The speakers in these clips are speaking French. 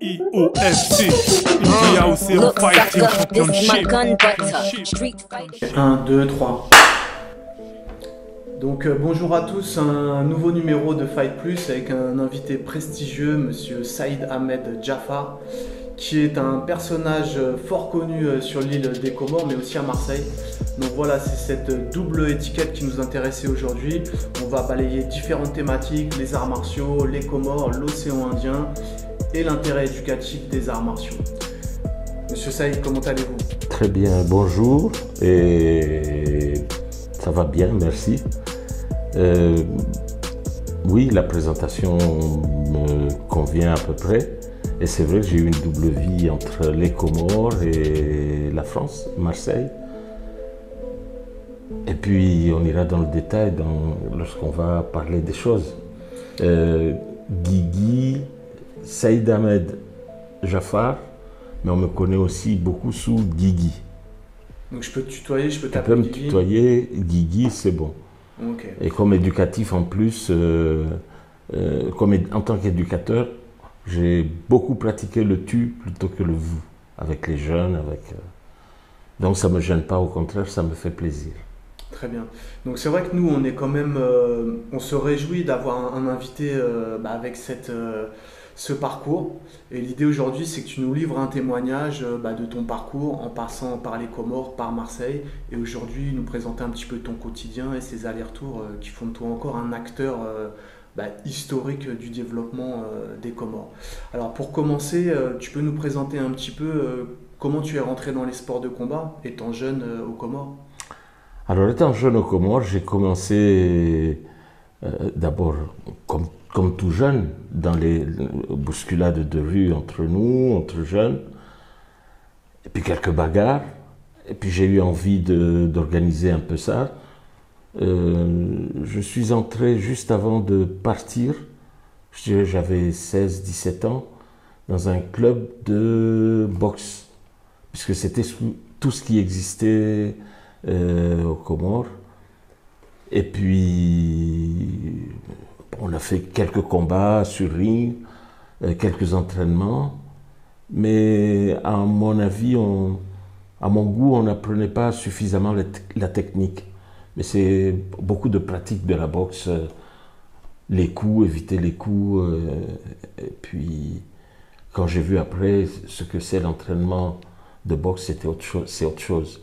IOFC, India Ocean Fighting Championship. 1, 2, 3. Donc bonjour à tous, un nouveau numéro de Fight Plus avec un invité prestigieux, monsieur Saïd Ahmed Jaafar, qui est un personnage fort connu sur l'île des Comores, mais aussi à Marseille. Donc voilà, c'est cette double étiquette qui nous intéressait aujourd'hui. On va balayer différentes thématiques, les arts martiaux, les Comores, l'océan Indien et l'intérêt éducatif des arts martiaux. Monsieur Saïd, comment allez-vous? Très bien, bonjour, et ça va bien, merci. Oui, la présentation me convient à peu près. Et c'est vrai que j'ai eu une double vie entre les Comores et la France, Marseille. Et puis on ira dans le détail lorsqu'on va parler des choses. Guigui, Saïd Ahmed Jaafar, mais on me connaît aussi beaucoup sous Guigui. Donc je peux te tutoyer, je peux Tu t'appeler peux me Guigui. tutoyer, Guigui, c'est bon. Ok. Et comme éducatif en plus, en tant qu'éducateur, j'ai beaucoup pratiqué le tu plutôt que le vous, avec les jeunes, donc ça ne me gêne pas, au contraire, ça me fait plaisir. Très bien. Donc c'est vrai que nous, on est quand même, on se réjouit d'avoir un invité avec ce parcours. Et l'idée aujourd'hui, c'est que tu nous livres un témoignage de ton parcours en passant par les Comores, par Marseille, et aujourd'hui nous présenter un petit peu ton quotidien et ces allers-retours qui font de toi encore un acteur historique du développement des Comores. Alors pour commencer, tu peux nous présenter un petit peu comment tu es rentré dans les sports de combat, étant jeune aux Comores? Alors, étant jeune aux Comores, j'ai commencé d'abord, comme tout jeune, dans les bousculades de rue entre nous, entre jeunes, et puis quelques bagarres, et puis j'ai eu envie d'organiser un peu ça. Je suis entré juste avant de partir, je dirais j'avais 16-17 ans, dans un club de boxe, puisque c'était tout ce qui existait aux Comores. Et puis, on a fait quelques combats sur ring, quelques entraînements, mais à mon avis, à mon goût, on n'apprenait pas suffisamment la technique. Mais c'est beaucoup de pratique de la boxe, les coups, éviter les coups. Et puis, quand j'ai vu après ce que c'est l'entraînement de boxe, c'est autre chose.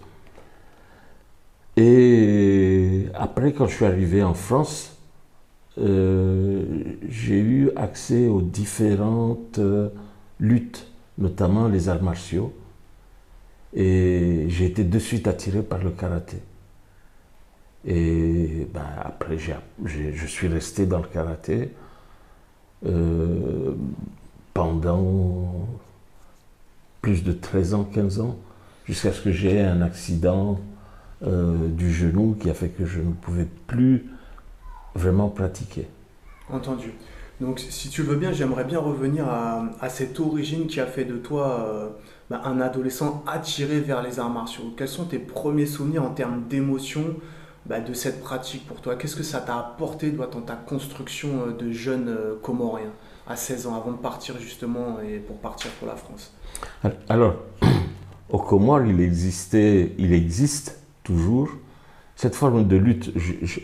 Et après, quand je suis arrivé en France, j'ai eu accès aux différentes luttes, notamment les arts martiaux. Et j'ai été de suite attiré par le karaté. Et après, je suis resté dans le karaté pendant plus de 13 ans, 15 ans, jusqu'à ce que j'ai un accident du genou qui a fait que je ne pouvais plus vraiment pratiquer. Entendu. Donc si tu veux bien, j'aimerais bien revenir à cette origine qui a fait de toi un adolescent attiré vers les arts martiaux. Quels sont tes premiers souvenirs en termes d'émotion de cette pratique pour toi? Qu'est-ce que ça t'a apporté dans ta construction de jeune Comorien à 16 ans, avant de partir justement et pour partir pour la France? Alors, aux Comores, il existe toujours cette forme de lutte.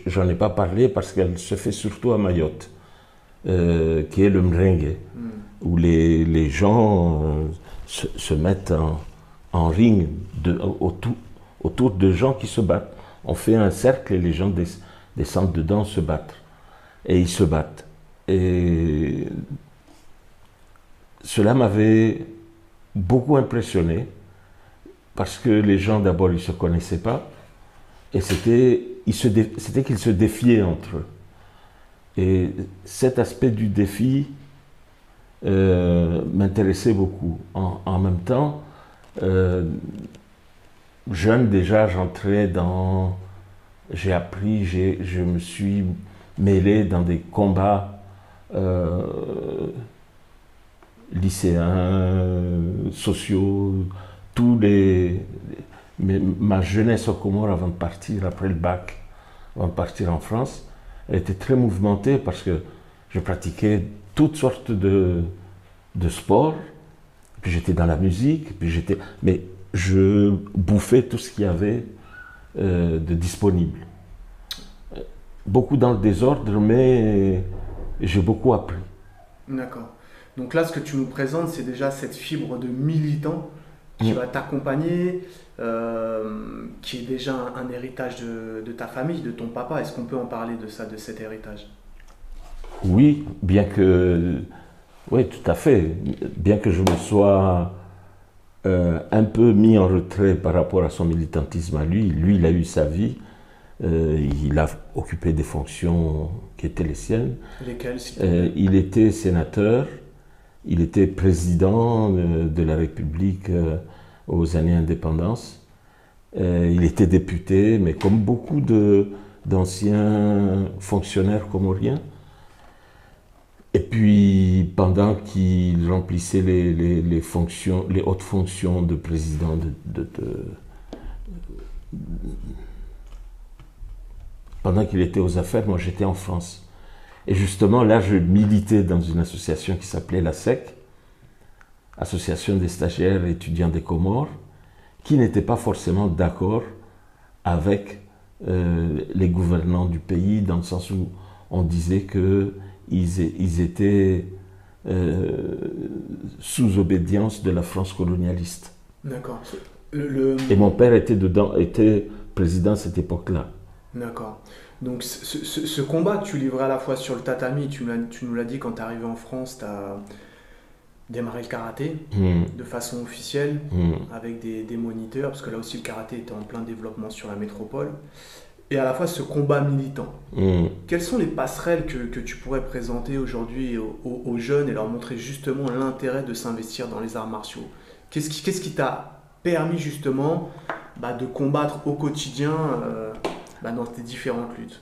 J'en ai pas parlé parce qu'elle se fait surtout à Mayotte, qui est le merengue, où les gens se mettent en ring autour de gens qui se battent. On fait un cercle et les gens descendent dedans se battre. Et ils se battent. Et cela m'avait beaucoup impressionné parce que les gens, d'abord, ils ne se connaissaient pas et c'était qu'ils se défiaient entre eux. Et cet aspect du défi m'intéressait beaucoup. En même temps, jeune déjà, j'ai appris, je me suis mêlé dans des combats lycéens, sociaux, ma jeunesse aux Comores avant de partir, après le bac, avant de partir en France, elle était très mouvementée parce que je pratiquais toutes sortes de sports puis j'étais dans la musique, puis j'étais... Mais je bouffais tout ce qu'il y avait de disponible. Beaucoup dans le désordre, mais j'ai beaucoup appris. D'accord. Donc là, ce que tu nous présentes, c'est déjà cette fibre de militant qui va t'accompagner, qui est déjà un héritage de ta famille, de ton papa. Est-ce qu'on peut en parler de ça, de cet héritage? Oui, bien que... Oui, tout à fait. Bien que je me sois un peu mis en retrait par rapport à son militantisme à lui. Lui, il a eu sa vie. Il a occupé des fonctions qui étaient les siennes. Lesquelles, s'il te plaît? Il était sénateur. Il était président de la République aux années indépendance. Il était député, mais comme beaucoup d'anciens fonctionnaires comoriens. Et puis, pendant qu'il remplissait les fonctions, les hautes fonctions de président pendant qu'il était aux affaires, moi j'étais en France. Et justement, là, je militais dans une association qui s'appelait la SEC, Association des stagiaires et étudiants des Comores, qui n'était pas forcément d'accord avec les gouvernants du pays, dans le sens où on disait qu'ils étaient sous obédience de la France colonialiste. D'accord. Et mon père était président à cette époque-là. D'accord. Donc ce combat que tu livrais à la fois sur le tatami, tu nous l'as dit, quand tu es arrivé en France, tu as démarré le karaté de façon officielle, avec des moniteurs, parce que là aussi le karaté était en plein développement sur la métropole, et à la fois ce combat militant. Quelles sont les passerelles que tu pourrais présenter aujourd'hui aux jeunes et leur montrer justement l'intérêt de s'investir dans les arts martiaux? Qu'est-ce qui t'a permis justement de combattre au quotidien dans tes différentes luttes?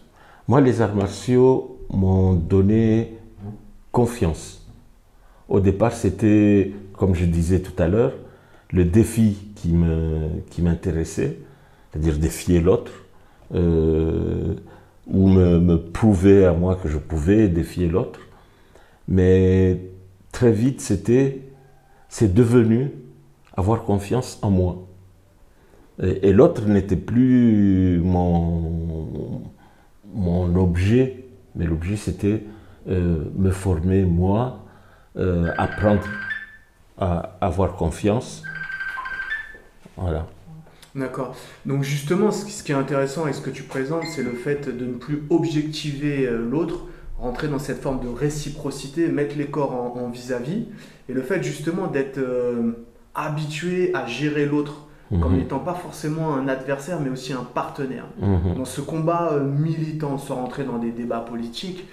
Moi, les arts martiaux m'ont donné confiance. Au départ, c'était, comme je disais tout à l'heure, le défi qui m'intéressait, c'est-à-dire défier l'autre, ou me prouver à moi que je pouvais défier l'autre. Mais très vite, c'est devenu avoir confiance en moi. Et l'autre n'était plus mon objet, mais l'objet c'était me former moi, apprendre à avoir confiance. Voilà. D'accord. Donc justement, ce qui est intéressant avec ce que tu présentes, c'est le fait de ne plus objectiver l'autre, rentrer dans cette forme de réciprocité, mettre les corps en vis-à-vis, et le fait justement d'être habitué à gérer l'autre comme n'étant pas forcément un adversaire, mais aussi un partenaire. Dans ce combat militant, sans rentrer dans des débats politiques,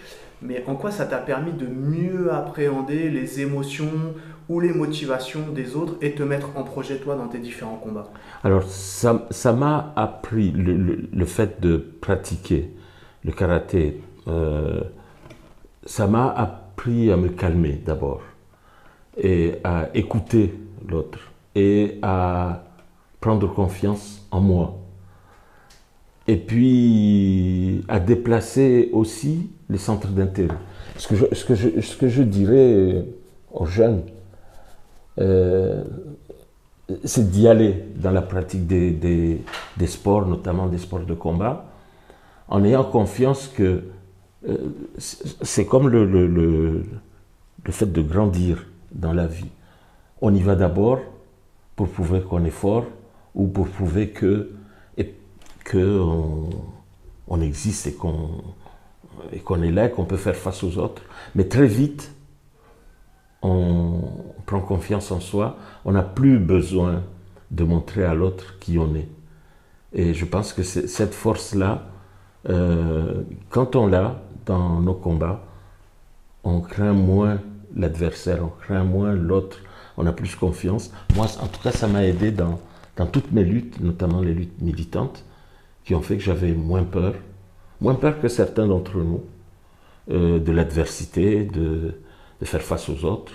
mais en quoi ça t'a permis de mieux appréhender les émotions ou les motivations des autres et te mettre en projet toi dans tes différents combats? Alors, ça m'a appris, le fait de pratiquer le karaté, ça m'a appris à me calmer d'abord, et à écouter l'autre, et à prendre confiance en moi. Et puis, à déplacer aussi les centres d'intérêt. Ce que je dirais aux jeunes, c'est d'y aller dans la pratique des sports, notamment des sports de combat, en ayant confiance que c'est comme le fait de grandir dans la vie. On y va d'abord pour prouver qu'on est fort, ou pour prouver qu'on existe et qu'on est là, qu'on peut faire face aux autres. Mais très vite, on prend confiance en soi, on n'a plus besoin de montrer à l'autre qui on est. Et je pense que cette force-là, quand on l'a dans nos combats, on craint moins l'adversaire, on craint moins l'autre, on a plus confiance. Moi, en tout cas, ça m'a aidé dans toutes mes luttes, notamment les luttes militantes, qui ont fait que j'avais moins peur que certains d'entre nous, de l'adversité, de faire face aux autres,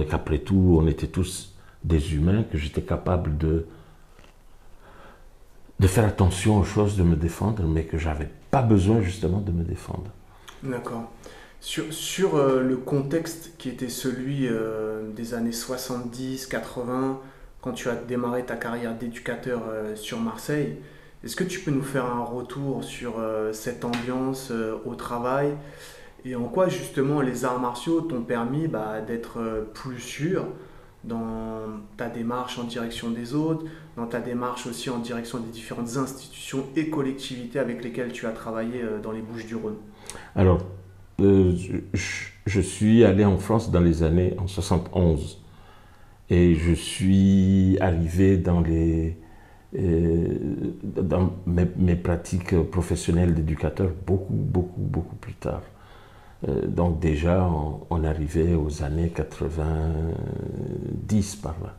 qu'après tout, on était tous des humains, que j'étais capable de faire attention aux choses, de me défendre, mais que j'avais pas besoin justement de me défendre. D'accord. Le contexte qui était celui des années 70-80, quand tu as démarré ta carrière d'éducateur sur Marseille, est-ce que tu peux nous faire un retour sur cette ambiance au travail et en quoi justement les arts martiaux t'ont permis d'être plus sûr dans ta démarche en direction des autres, dans ta démarche aussi en direction des différentes institutions et collectivités avec lesquelles tu as travaillé dans les Bouches-du-Rhône? Alors, je suis allé en France dans les années en 71 et je suis arrivé dans mes pratiques professionnelles d'éducateur beaucoup plus tard. Donc déjà, on arrivait aux années 90 par là.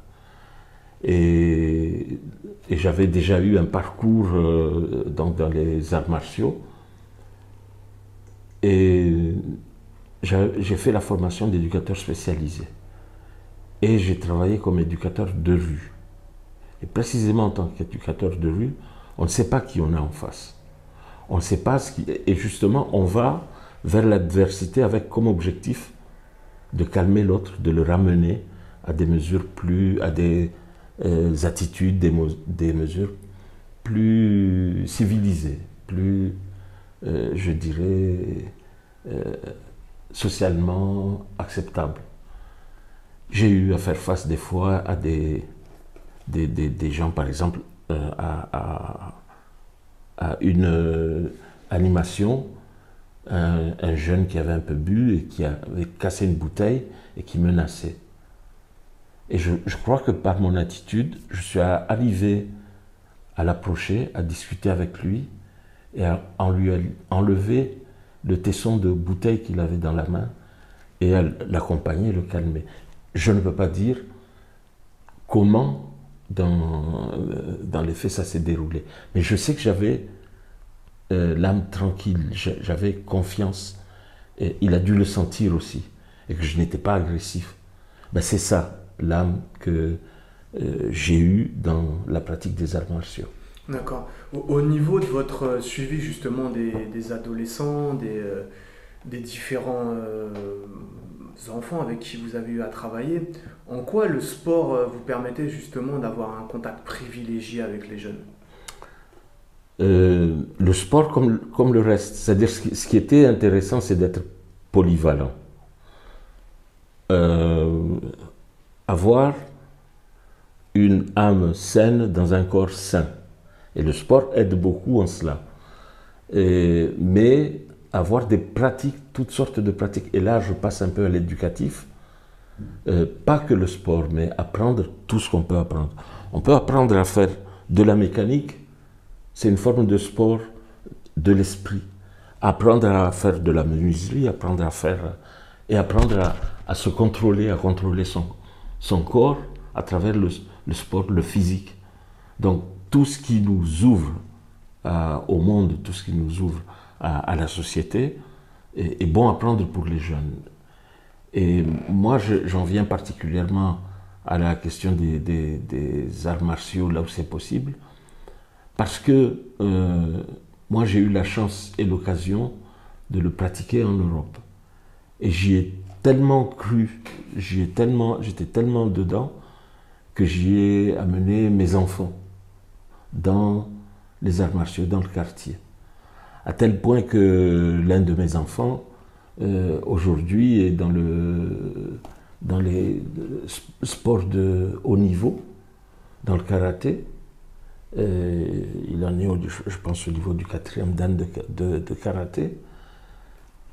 Et j'avais déjà eu un parcours donc dans les arts martiaux. Et j'ai fait la formation d'éducateur spécialisé. Et j'ai travaillé comme éducateur de rue. Et précisément en tant qu'éducateur de rue, on ne sait pas qui on a en face. On ne sait pas ce qui... Et justement, on va vers l'adversité avec comme objectif de calmer l'autre, de le ramener à des mesures à des attitudes, des mesures plus civilisées, plus, je dirais, socialement acceptables. J'ai eu à faire face des fois à des gens, par exemple, à une animation, un jeune qui avait un peu bu et qui avait cassé une bouteille et qui menaçait. Et je crois que par mon attitude, je suis arrivé à l'approcher, à discuter avec lui et à lui enlever le tesson de bouteille qu'il avait dans la main et à l'accompagner, le calmer. Je ne peux pas dire comment dans les faits ça s'est déroulé, mais je sais que j'avais l'âme tranquille, j'avais confiance, et il a dû le sentir aussi, et que je n'étais pas agressif. Ben c'est ça, l'âme que j'ai eue dans la pratique des arts martiaux. D'accord. Au niveau de votre suivi justement des adolescents, des différents enfants avec qui vous avez eu à travailler, en quoi le sport vous permettait justement d'avoir un contact privilégié avec les jeunes? Le sport comme le reste, c'est-à-dire ce qui était intéressant, c'est d'être polyvalent. Avoir une âme saine dans un corps sain. Et le sport aide beaucoup en cela. Mais avoir des pratiques, toutes sortes de pratiques. Et là, je passe un peu à l'éducatif. Pas que le sport, mais apprendre tout ce qu'on peut apprendre. On peut apprendre à faire de la mécanique, c'est une forme de sport de l'esprit. Apprendre à faire de la menuiserie, apprendre à se contrôler, à contrôler son corps à travers le sport, le physique. Donc, tout ce qui nous ouvre au monde, tout ce qui nous ouvre à la société est bon à prendre pour les jeunes. Et moi, j'en viens particulièrement à la question des arts martiaux, là où c'est possible, parce que moi, j'ai eu la chance et l'occasion de le pratiquer en Europe. Et j'y ai tellement cru, j'étais tellement dedans, que j'y ai amené mes enfants dans les arts martiaux, dans le quartier. À tel point que l'un de mes enfants, aujourd'hui, est dans les sports de haut niveau, dans le karaté. Il en est, je pense, au niveau du 4e dan de karaté.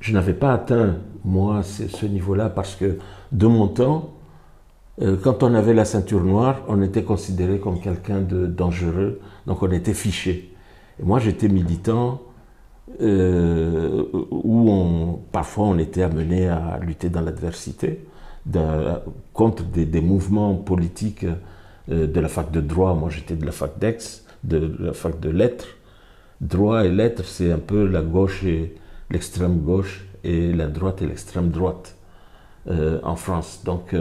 Je n'avais pas atteint, moi, ce niveau-là, parce que de mon temps, quand on avait la ceinture noire, on était considéré comme quelqu'un de dangereux, donc on était fiché. Et moi, j'étais militant, où parfois on était amené à lutter dans l'adversité, contre des mouvements politiques de la fac de droit. Moi, j'étais de la fac d'Aix, de la fac de lettres. Droit et lettres, c'est un peu la gauche et l'extrême gauche, et la droite et l'extrême droite en France. Donc,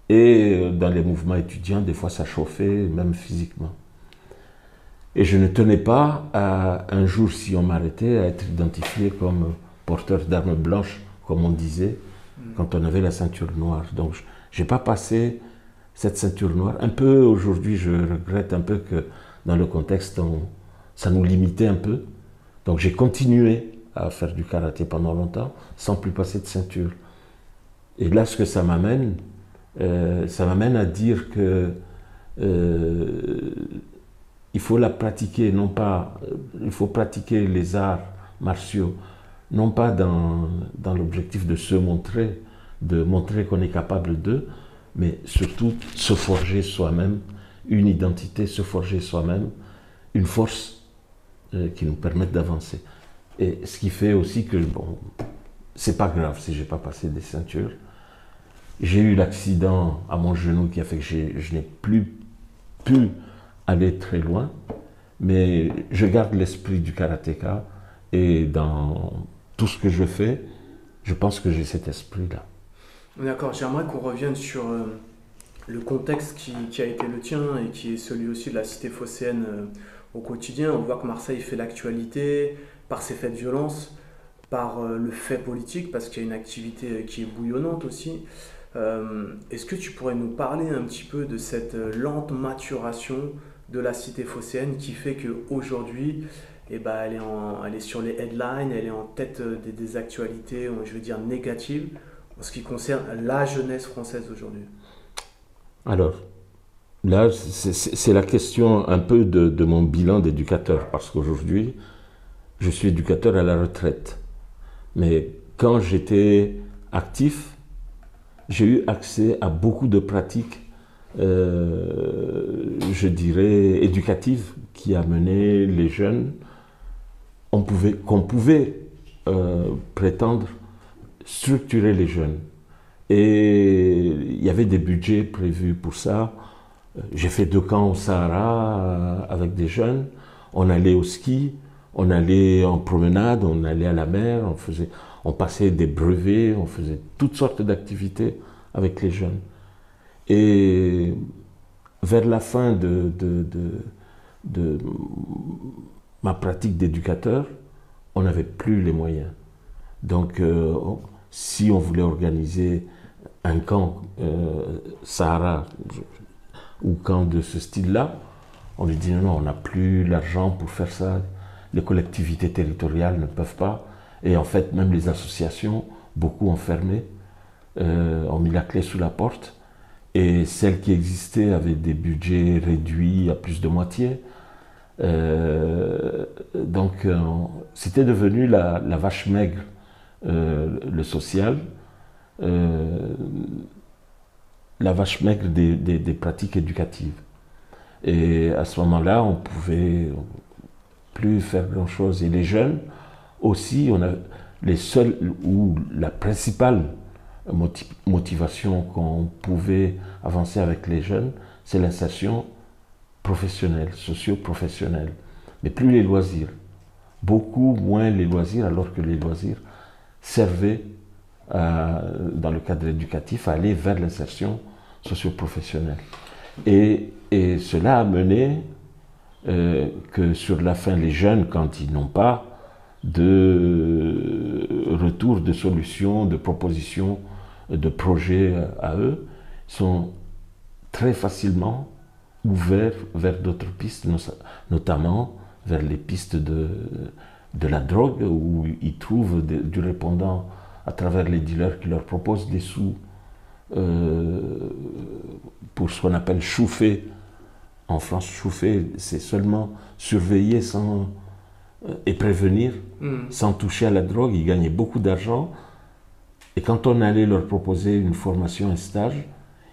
et dans les mouvements étudiants, des fois ça chauffait, même physiquement. Et je ne tenais pas à, un jour, si on m'arrêtait, à être identifié comme porteur d'armes blanches comme on disait, quand on avait la ceinture noire. Donc, je n'ai pas passé cette ceinture noire. Un peu, aujourd'hui, je regrette un peu que dans le contexte, ça nous limitait un peu. Donc, j'ai continué à faire du karaté pendant longtemps, sans plus passer de ceinture. Et là, ce que ça m'amène à dire que il faut la pratiquer, non pas, il faut pratiquer les arts martiaux, non pas dans l'objectif de se montrer, de montrer qu'on est capable d'eux, mais surtout se forger soi-même une identité, se forger soi-même une force qui nous permette d'avancer. Et ce qui fait aussi que, bon, c'est pas grave si j'ai pas passé des ceintures. J'ai eu l'accident à mon genou qui a fait que je n'ai plus pu aller très loin, mais je garde l'esprit du karatéka et dans tout ce que je fais, je pense que j'ai cet esprit-là. D'accord, j'aimerais qu'on revienne sur le contexte qui a été le tien et qui est celui aussi de la cité phocéenne au quotidien. On voit que Marseille fait l'actualité par ses faits de violence, par le fait politique, parce qu'il y a une activité qui est bouillonnante aussi. Est-ce que tu pourrais nous parler un petit peu de cette lente maturation de la cité phocéenne qui fait qu'aujourd'hui, elle est sur les headlines, elle est en tête des actualités, je veux dire négatives, en ce qui concerne la jeunesse française aujourd'hui? Alors, là, c'est la question un peu de mon bilan d'éducateur, parce qu'aujourd'hui, je suis éducateur à la retraite. Mais quand j'étais actif, j'ai eu accès à beaucoup de pratiques, je dirais, éducatives qui amenaient les jeunes, qu'on pouvait prétendre structurer les jeunes. Et il y avait des budgets prévus pour ça. J'ai fait 2 camps au Sahara avec des jeunes. On allait au ski, on allait en promenade, on allait à la mer, on passait des brevets, on faisait toutes sortes d'activités avec les jeunes. Et vers la fin de ma pratique d'éducateur, on n'avait plus les moyens. Donc, si on voulait organiser un camp Sahara ou camp de ce style-là, on lui dit non, on n'a plus l'argent pour faire ça. Les collectivités territoriales ne peuvent pas. Et en fait, même les associations, beaucoup ont fermé, ont mis la clé sous la porte. Et celles qui existaient avaient des budgets réduits à plus de moitié. Donc, c'était devenu la vache maigre, le social, la vache maigre des pratiques éducatives. Et à ce moment-là, on ne pouvait plus faire grand-chose. Et les jeunes aussi, la principale motivation qu'on pouvait avancer avec les jeunes, c'est l'insertion professionnelle, socio-professionnelle. Mais plus les loisirs. Beaucoup moins les loisirs, alors que les loisirs servaient, dans le cadre éducatif, à aller vers l'insertion socio-professionnelle. Et cela a mené que sur la fin, les jeunes, quand ils n'ont pas de retour, de solutions, de propositions, de projets à eux, sont très facilement ouverts vers d'autres pistes, notamment vers les pistes de la drogue, où ils trouvent du répondant à travers les dealers qui leur proposent des sous pour ce qu'on appelle chouffer. En France, chouffer, c'est seulement surveiller et prévenir, sans toucher à la drogue. Ils gagnaient beaucoup d'argent. Et quand on allait leur proposer une formation, un stage,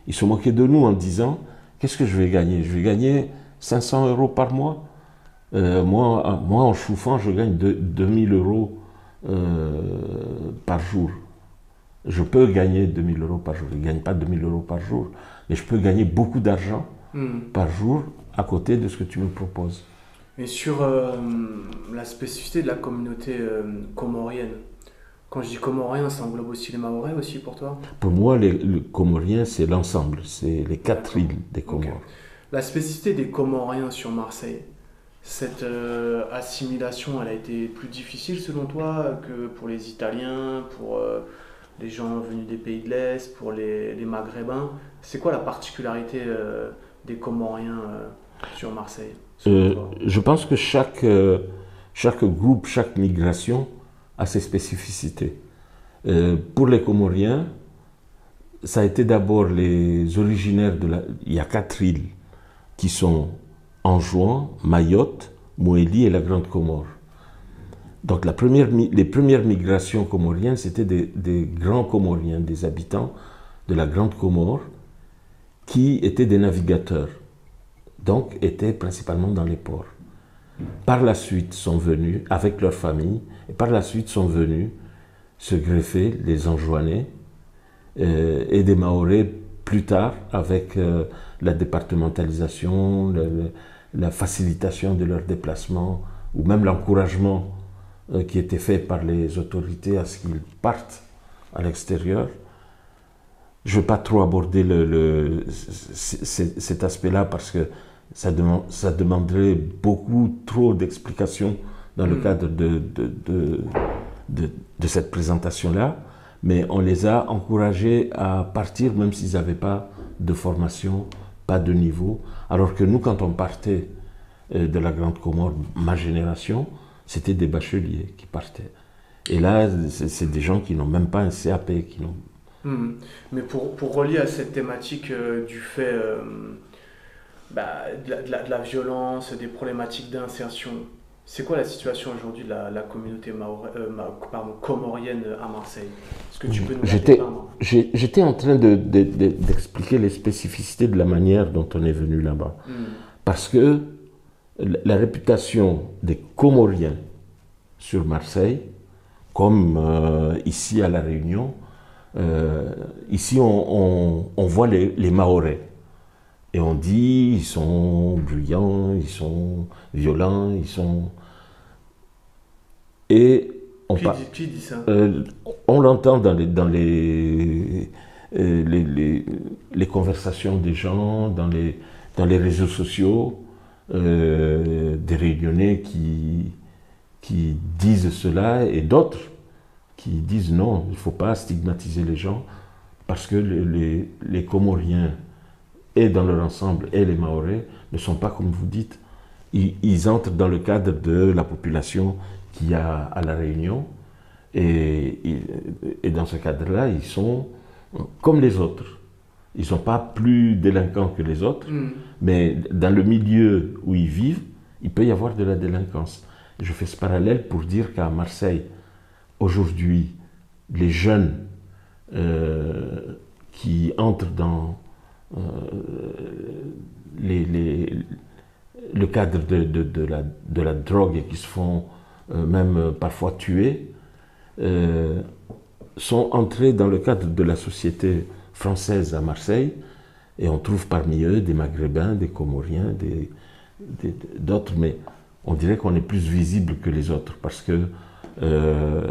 ils se moquaient de nous en disant « Qu'est-ce que je vais gagner? Je vais gagner 500 € par mois. Moi, en chouffant, je gagne 2000 € par jour. Je peux gagner 2000 € par jour. Je ne gagne pas 2000 € par jour, mais je peux gagner beaucoup d'argent par jour à côté de ce que tu me proposes. » Et sur la spécificité de la communauté comorienne, quand je dis comorien, ça englobe aussi les Mahorais aussi pour toi? Pour moi, le Comorien, c'est l'ensemble, c'est les 4 îles des Comores. Okay. La spécificité des Comoriens sur Marseille, cette assimilation, elle a été plus difficile selon toi que pour les Italiens, pour les gens venus des pays de l'Est, pour les Maghrébins. C'est quoi la particularité des Comoriens sur Marseille, selon toi? Je pense que chaque groupe, chaque migration a ses spécificités. Pour les Comoriens, ça a été d'abord les originaires il y a 4 îles qui sont Anjouan, Mayotte, Moélie et la Grande Comore. Donc les premières migrations comoriennes, c'était des grands Comoriens, des habitants de la Grande Comore, qui étaient des navigateurs, donc étaient principalement dans les ports. Par la suite sont venus, avec leur famille, et par la suite sont venus se greffer les Anjouanais et des Mahorais plus tard, avec la départementalisation, la facilitation de leur déplacement, ou même l'encouragement qui était fait par les autorités à ce qu'ils partent à l'extérieur. Je ne veux pas trop aborder cet aspect-là parce que ça demanderait beaucoup trop d'explications dans le cadre de cette présentation-là, mais on les a encouragés à partir même s'ils n'avaient pas de formation, pas de niveau, alors que nous, quand on partait de la Grande Comore, ma génération, c'était des bacheliers qui partaient. Et là, c'est des gens qui n'ont même pas un CAP. Mais pour relier à cette thématique du fait de la violence, des problématiques d'insertion, c'est quoi la situation aujourd'hui de la communauté comorienne à Marseille? Est-ce que tu peux nous dépeindre? J'étais en train d'expliquer les spécificités de la manière dont on est venu là-bas. Parce que la réputation des Comoriens sur Marseille, comme ici à La Réunion, ici on voit les Mahorais. Et on dit, ils sont bruyants, ils sont violents, ils sont... Et on qui dit ça? On l'entend dans les conversations des gens, dans les réseaux sociaux, des Réunionnais qui disent cela et d'autres qui disent non, il ne faut pas stigmatiser les gens parce que les Comoriens et dans leur ensemble et les Mahorais ne sont pas comme vous dites. Ils entrent dans le cadre de la population qu'il y a à La Réunion et dans ce cadre-là, ils sont comme les autres. Ils ne sont pas plus délinquants que les autres, mais dans le milieu où ils vivent, il peut y avoir de la délinquance. Je fais ce parallèle pour dire qu'à Marseille, aujourd'hui, les jeunes qui entrent dans le cadre de la drogue et qui se font même parfois tuer, sont entrés dans le cadre de la société française à Marseille et on trouve parmi eux des Maghrébins, des Comoriens, d'autres, mais on dirait qu'on est plus visible que les autres parce que,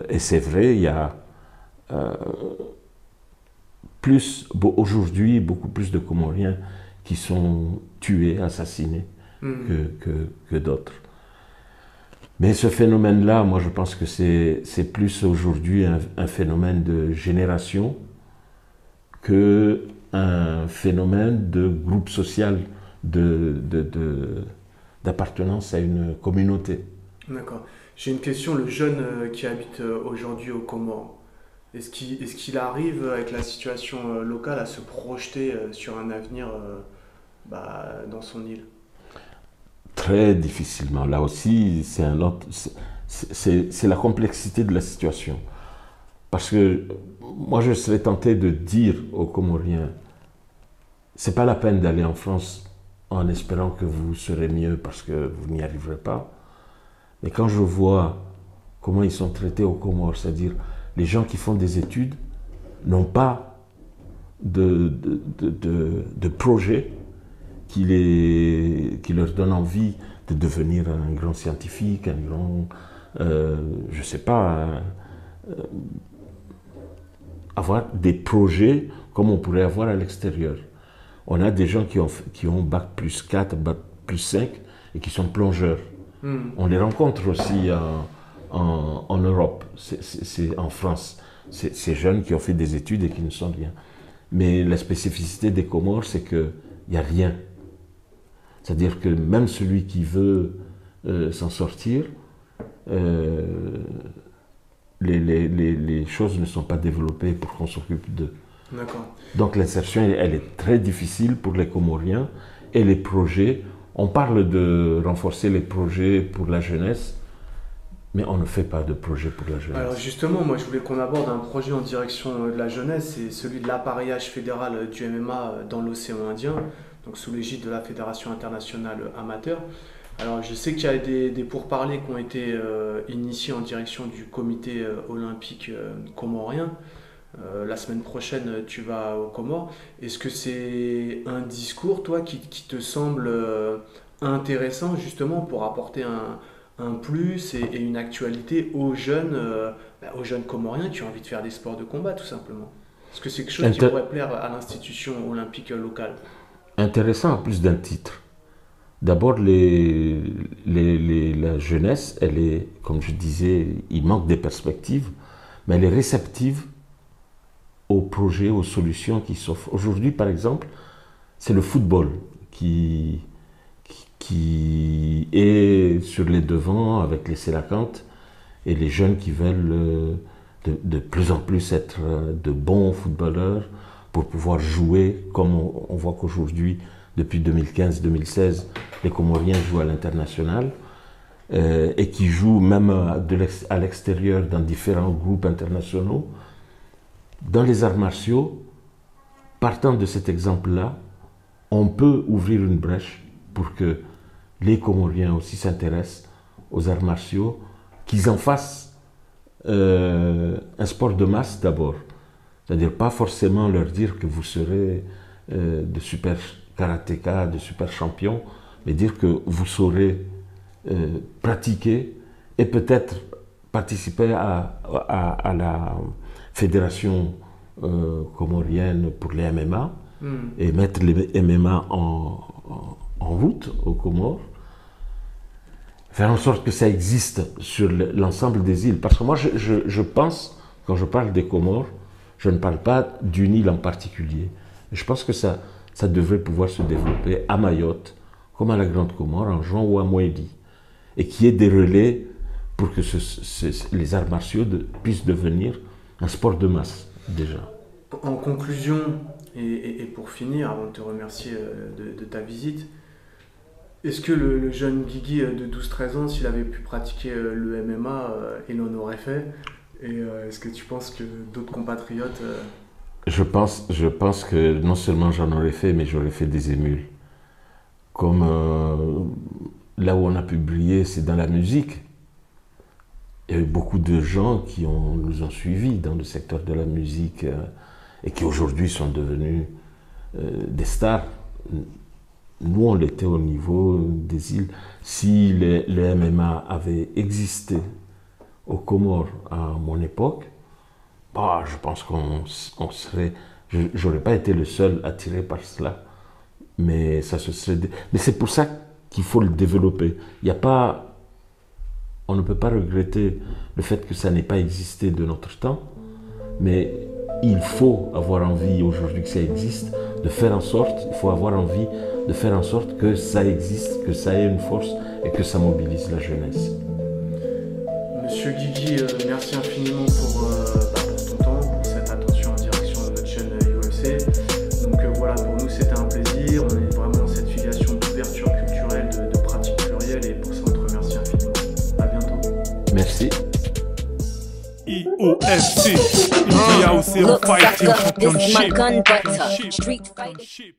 et c'est vrai, il y a aujourd'hui beaucoup plus de Comoriens qui sont tués, assassinés que d'autres. Mais ce phénomène-là, moi je pense que c'est plus aujourd'hui un phénomène de génération qu'un phénomène de groupe social, d'appartenance à une communauté. D'accord. J'ai une question, le jeune qui habite aujourd'hui aux Comores, est-ce qu'il arrive avec la situation locale à se projeter sur un avenir dans son île? Très difficilement. Là aussi, c'est la complexité de la situation. Parce que moi, je serais tenté de dire aux Comoriens, c'est pas la peine d'aller en France en espérant que vous serez mieux parce que vous n'y arriverez pas. Mais quand je vois comment ils sont traités aux Comores, c'est-à-dire les gens qui font des études n'ont pas de projet qui leur donne envie de devenir un grand scientifique, un grand, je ne sais pas, avoir des projets comme on pourrait avoir à l'extérieur. On a des gens qui ont bac plus 4, bac plus 5 et qui sont plongeurs. On les rencontre aussi en Europe, c'est en France. ces jeunes qui ont fait des études et qui ne sont rien. Mais la spécificité des Comores, c'est qu'il n'y a rien. C'est-à-dire que même celui qui veut s'en sortir, les choses ne sont pas développées pour qu'on s'occupe d'eux. D'accord. Donc l'insertion, elle est très difficile pour les Comoriens. Et les projets, on parle de renforcer les projets pour la jeunesse, mais on ne fait pas de projet pour la jeunesse. Alors justement, moi je voulais qu'on aborde un projet en direction de la jeunesse, c'est celui de l'appareillage fédéral du MMA dans l'océan Indien, donc sous l'égide de la Fédération internationale amateur. Alors je sais qu'il y a des pourparlers qui ont été initiés en direction du comité olympique comorien. La semaine prochaine, tu vas aux Comores. Est-ce que c'est un discours, toi, qui te semble intéressant justement pour apporter un plus et une actualité aux jeunes Comoriens qui ont envie de faire des sports de combat, tout simplement? Est-ce que c'est quelque chose qui pourrait plaire à l'institution olympique locale? Intéressant en plus d'un titre. D'abord, la jeunesse, elle est, comme je disais, il manque des perspectives, mais elle est réceptive aux projets, aux solutions qui s'offrent. Aujourd'hui, par exemple, c'est le football qui est sur les devants avec les sélacantes et les jeunes qui veulent de plus en plus être de bons footballeurs pour pouvoir jouer, comme on voit qu'aujourd'hui, depuis 2015-2016, les Comoriens jouent à l'international et qui jouent même à l'extérieur dans différents groupes internationaux. Dans les arts martiaux, partant de cet exemple-là, on peut ouvrir une brèche pour que les Comoriens aussi s'intéressent aux arts martiaux, qu'ils en fassent un sport de masse d'abord. C'est-à-dire pas forcément leur dire que vous serez de super karatéka, de super champions, mais dire que vous saurez pratiquer et peut-être participer à la fédération comorienne pour les MMA et mettre les MMA en route aux Comores, faire en sorte que ça existe sur l'ensemble des îles. Parce que moi, je pense, quand je parle des Comores, je ne parle pas d'une île en particulier. Je pense que ça devrait pouvoir se développer à Mayotte, comme à la Grande Comore, en Jean ou à Moélie, et qu'il y ait des relais pour que les arts martiaux puissent devenir un sport de masse, déjà. En conclusion, et pour finir, avant de te remercier de ta visite, est-ce que le jeune Guigui de 12-13 ans, s'il avait pu pratiquer le MMA, il en aurait fait? Et est-ce que tu penses que d'autres compatriotes... Je pense que non seulement j'en aurais fait, mais j'aurais fait des émules. Comme là où on a pu briller, c'est dans la musique. Il y a eu beaucoup de gens qui nous ont suivis dans le secteur de la musique et qui aujourd'hui sont devenus des stars. Nous, on l'était au niveau des îles. Si le MMA avait existé aux Comores à mon époque, je pense qu'on serait... J'aurais pas été le seul attiré par cela, mais ça se serait... Mais c'est pour ça qu'il faut le développer. Il y a pas... On ne peut pas regretter le fait que ça n'ait pas existé de notre temps, mais il faut avoir envie aujourd'hui que ça existe, de faire en sorte, il faut avoir envie de faire en sorte que ça existe, que ça ait une force et que ça mobilise la jeunesse. Monsieur Guigui, merci infiniment pour ton temps, pour cette attention en direction de notre chaîne UFC. Donc voilà, pour nous c'était un plaisir, on est vraiment dans cette filiation d'ouverture culturelle, de pratique plurielle, et pour ça on te remercie infiniment. À bientôt. Merci. EOFC, India Ocean Fighting Championship. Street fighting.